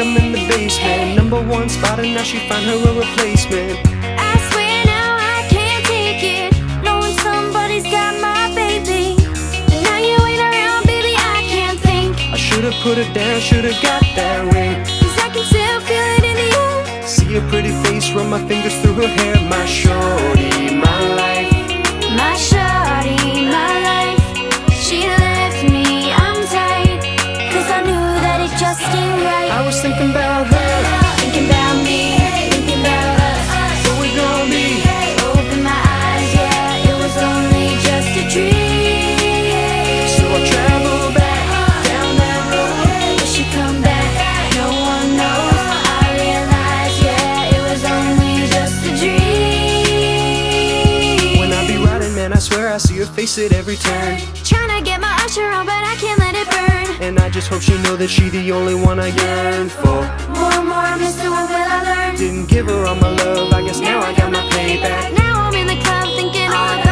I'm in the basement. #1 spot and now she find her a replacement. I swear now I can't take it, knowing somebody's got my baby. And now you ain't around, baby, I can't think. I should've put her down, should've got that ring. 'Cause I can still feel it in the air. See her pretty face, run my fingers through her hair. My shorty, my life. My shawty, my life. She left me, I'm tight, 'cause I knew that it just ain't right. I was thinking about her, Thinking about me, thinking about us. where we gon' be. Open my eyes, yeah, it was only just a dream. So I travel back down that road. Will she come back? No one knows. I realize, yeah, it was only just a dream. When I be riding, man, I swear I see her face at every turn. Tryna get my usher on, but I can't let it burn. And I just hope she know that she the only one I yearn for. More and more, Mr. What will I learn? Didn't give her all my love, I guess now I got my payback. Now I'm in the club thinking all about